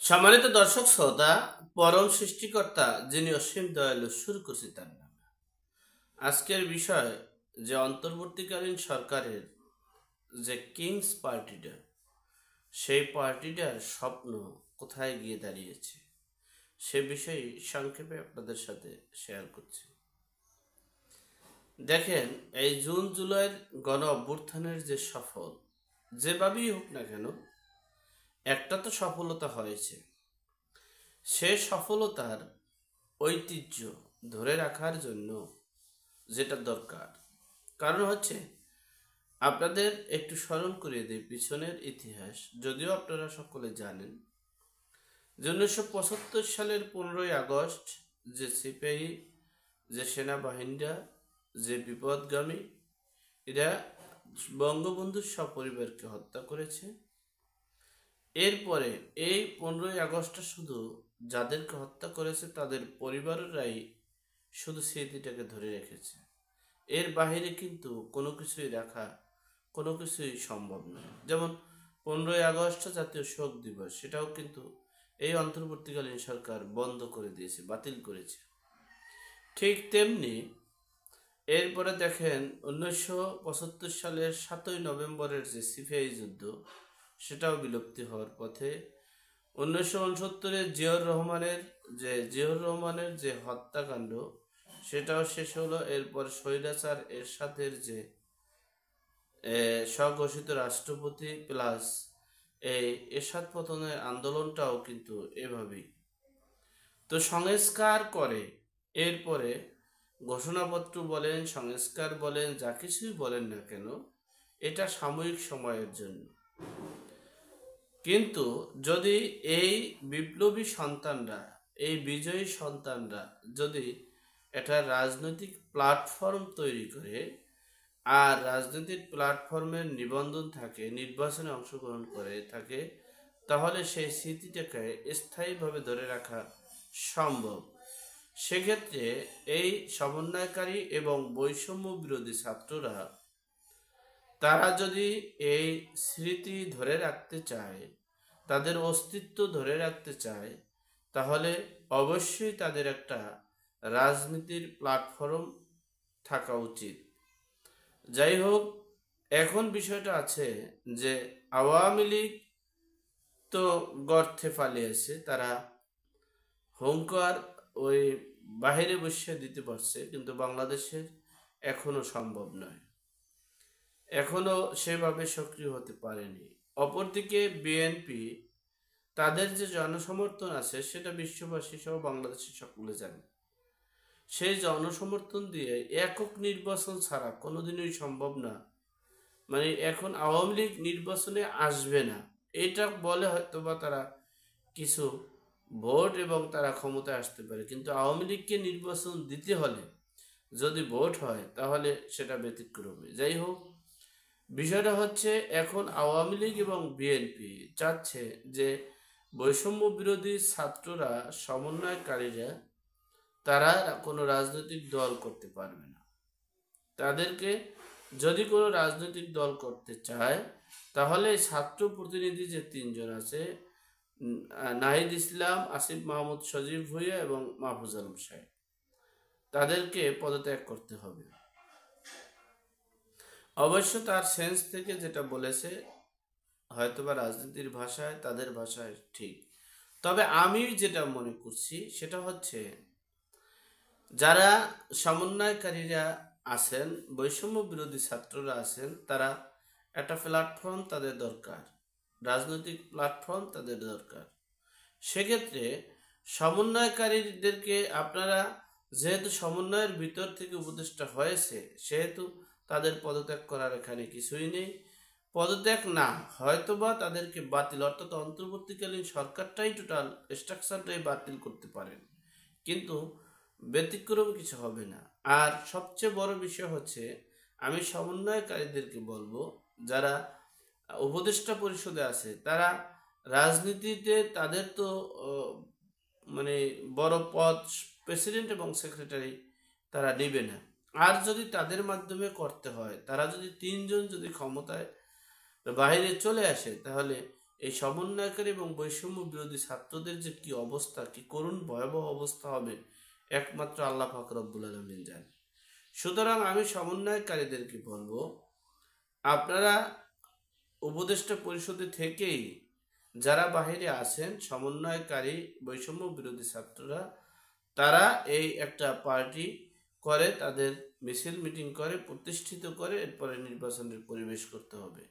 সম্মানিত দর্শক শ্রোতা, পরম সৃষ্টিকর্তা যিনি অসীম দয়ালু, শুরু করছি তার নামে। আজকের বিষয় যে অন্তর্বর্তীকালীন সরকারের যে কিংস পার্টিটা, সেই পার্টিটার স্বপ্ন কোথায় গিয়ে দাঁড়িয়েছে সে বিষয়ে সংক্ষেপে আপনাদের সাথে শেয়ার করছি। দেখেন, এই জুন জুলাইয়ের গণ অভ্যুত্থানের যে সফল, যেভাবেই হোক না কেন, একটা তো সফলতা হয়েছে। সে সফলতার ঐতিহ্য ধরে রাখার জন্য যেটা দরকার, কারণ হচ্ছে আপনাদের একটু স্মরণ করিয়ে দিই পিছনের ইতিহাস। যদিও আপনারা সকলে জানেন যে 1975 সালের 15ই আগস্ট যে সিপাহী, যে সেনাবাহিনীরা যে বিপদগামী, এরা বঙ্গবন্ধুর সপরিবারকে হত্যা করেছে। এরপরে এই 15ই আগস্টটা শুধু যাদেরকে হত্যা করেছে তাদের পরিবারেরাই শুধু স্মৃতিটাকে ধরে রেখেছে। এর বাহিরে কিন্তু কোনো কিছুই রাখা, কোনো কিছুই সম্ভব নয়। যেমন 15ই আগস্ট জাতীয় শোক দিবস, সেটাও কিন্তু এই অন্তর্বর্তীকালীন সরকার বন্ধ করে দিয়েছে, বাতিল করেছে। ঠিক তেমনি এরপরে দেখেন 1975 সালের 7ই নভেম্বরের যে সিপাহী যুদ্ধ, সেটাও বিলুপ্তি হওয়ার পথে। 1969-এ জিয়াউর রহমানের যে হত্যাকাণ্ড, সেটাও শেষ হলো। এরপর স্বৈরাচার এরশাদের যে স্বঘোষিত রাষ্ট্রপতি প্লাস এই এরশাদ পতনের আন্দোলনটাও কিন্তু এভাবেই তো সংস্কার করে। এরপরে ঘোষণাপত্র বলেন, সংস্কার বলেন, যা কিছুই বলেন না কেন, এটা সাময়িক সময়ের জন্য। কিন্তু যদি এই বিপ্লবী সন্তানরা, এই বিজয়ী সন্তানরা যদি একটা রাজনৈতিক প্ল্যাটফর্ম তৈরি করে আর রাজনৈতিক প্ল্যাটফর্মের নিবন্ধন থাকে, নির্বাচনে অংশগ্রহণ করে থাকে, তাহলে সেই স্মৃতিটাকে স্থায়ীভাবে ধরে রাখা সম্ভব। সেক্ষেত্রে এই সমন্বয়কারী এবং বৈষম্য বিরোধী ছাত্ররা, তারা যদি এই স্মৃতি ধরে রাখতে চায়, তাদের অস্তিত্ব ধরে রাখতে চায়, তাহলে অবশ্যই তাদের একটা রাজনীতির প্ল্যাটফর্ম থাকা উচিত। যাই হোক, এখন বিষয়টা আছে যে আওয়ামী লীগ তো গর্তে পালিয়েছে, তারা হুঙ্কার ওই বাহিরে বসে দিতে পারছে, কিন্তু বাংলাদেশের এখনো সম্ভব নয়, এখনো সেভাবে সক্রিয় হতে পারেনি। অপরদিকে বিএনপি, তাদের যে জনসমর্থন আছে সেটা বিশ্ববাসী সহ বাংলাদেশের সকলে জানে। সেই জনসমর্থন দিয়ে একক নির্বাচন ছাড়া কোনোদিনই সম্ভব না। মানে এখন আওয়ামী লীগ নির্বাচনে আসবে না, এটা বলে হয়তো বা তারা কিছু ভোট এবং তারা ক্ষমতায় আসতে পারে, কিন্তু আওয়ামী লীগকে নির্বাচন দিতে হলে যদি ভোট হয় তাহলে সেটা ব্যতিক্রমী। যাই হোক, বিষয়টা হচ্ছে এখন আওয়ামী লীগ এবং বিএনপি চাচ্ছে যে বৈষম্য বিরোধী ছাত্ররা, সমন্বয়কারীরা, তারা কোনো রাজনৈতিক দল করতে পারবে না। তাদেরকে যদি কোনো রাজনৈতিক দল করতে চায়, তাহলে ছাত্র প্রতিনিধি যে তিনজন আছে, নাহিদ ইসলাম, আসিফ মাহমুদ সজীব ভুঁইয়া এবং মাহফুজ আলম সাহেব, তাদেরকে পদত্যাগ করতে হবে। অবশ্য তার সেন্স থেকে যেটা বলেছে, হয়তোবা রাজনীতির ভাষায়, তাদের ভাষায় ঠিক। তবে আমি যেটা মনে করছি সেটা হচ্ছে, যারা সমন্বয়কারীরা আছেন, বৈষম্য বিরোধী ছাত্ররা আছেন, তারা একটা প্ল্যাটফর্ম তাদের দরকার, রাজনৈতিক প্ল্যাটফর্ম তাদের দরকার। সেক্ষেত্রে সমন্বয়কারীদেরকে আপনারা, যেহেতু সমন্বয়ের ভিতর থেকে উপদেষ্টা হয়েছে, সেহেতু তাদের পদত্যাগ করার এখানে কিছুই নেই। পদত্যাগ না, হয়তোবা তাদেরকে বাতিল, অর্থাৎ অন্তর্বর্তীকালীন সরকারটাই টোটাল স্ট্রাকচারটাই বাতিল করতে পারেন, কিন্তু ব্যতিক্রম কিছু হবে না। আর সবচেয়ে বড় বিষয় হচ্ছে, আমি সমন্বয়কারীদেরকে বলবো, যারা উপদেষ্টা পরিষদে আছে, তারা রাজনীতিতে তাদের তো মানে বড় পদ, প্রেসিডেন্ট এবং সেক্রেটারি, তারা নেবে না। আর যদি তাদের মাধ্যমে করতে হয়, তারা যদি তিনজন যদি ক্ষমতায় বাইরে চলে আসে, তাহলে এই সমন্বয়কারী এবং বৈষম্য বিরোধী ছাত্রদের যে কি অবস্থা, কি করুণ ভয়াবহ অবস্থা হবে, একমাত্র আল্লাহ পাক রব্বুল আলামিন জানেন। সুতরাং আমি সমন্বয়কারীদেরকে বলবো, আপনারা উপদেষ্টা পরিষদে থেকেই যারা বাহিরে আছেন সমন্বয়কারী বৈষম্য বিরোধী ছাত্ররা, তারা এই একটা পার্টি করে, তাদের মিছিল মিটিং করে, প্রতিষ্ঠিত করে, এরপরে নির্বাচনের পরিবেশ করতে হবে।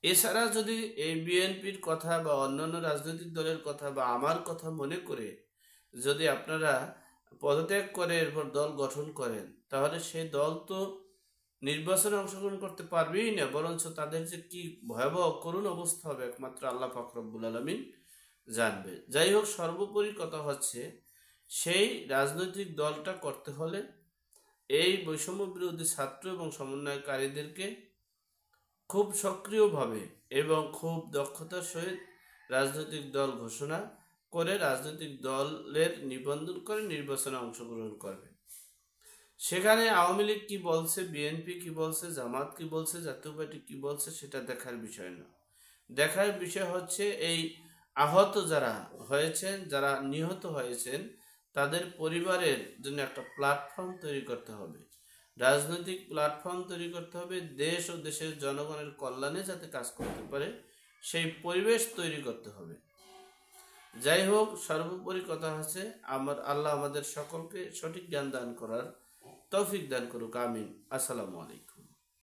এছাড়া যদি এই বিএনপির কথা বা অন্যান্য রাজনৈতিক দলের কথা বা আমার কথা মনে করে যদি আপনারা পদত্যাগ করে এরপর দল গঠন করেন, তাহলে সেই দল তো নির্বাচনে অংশগ্রহণ করতে পারবেই না, বরঞ্চ তাদের যে কি ভয়াবহ করুণ অবস্থা হবে একমাত্র আল্লাহ পাক রব্বুল আলামিন জানবে। যাই হোক, সর্বোপরি কথা হচ্ছে, সেই রাজনৈতিক দলটা করতে হলে এই বৈষম্য বিরোধী ছাত্র এবং সমন্বয়কারীদেরকে খুব সক্রিয়ভাবে এবং খুব দক্ষতার সহিত রাজনৈতিক দল ঘোষণা করে রাজনৈতিক দলের নিবন্ধন করে নির্বাচনে অংশগ্রহণ করবে। সেখানে আওয়ামী লীগ কি বলছে, বিএনপি কি বলছে, জামাত কি বলছে, জাতীয় পার্টি কি বলছে, সেটা দেখার বিষয় না। দেখার বিষয় হচ্ছে এই আহত যারা হয়েছেন, যারা নিহত হয়েছেন, তাদের পরিবারের জন্য একটা প্ল্যাটফর্ম তৈরি করতে হবে, রাজনৈতিক প্ল্যাটফর্ম তৈরি করতে হবে, দেশ ও দেশের জনগণের কল্যাণে যাতে কাজ করতে পারে সেই পরিবেশ তৈরি করতে হবে। যাই হোক, সর্বোপরি কথা হচ্ছে, আল্লাহ আমাদের সকলকে সঠিক জ্ঞান দান করার তৌফিক দান করুক, আমিন। আসসালামু আলাইকুম।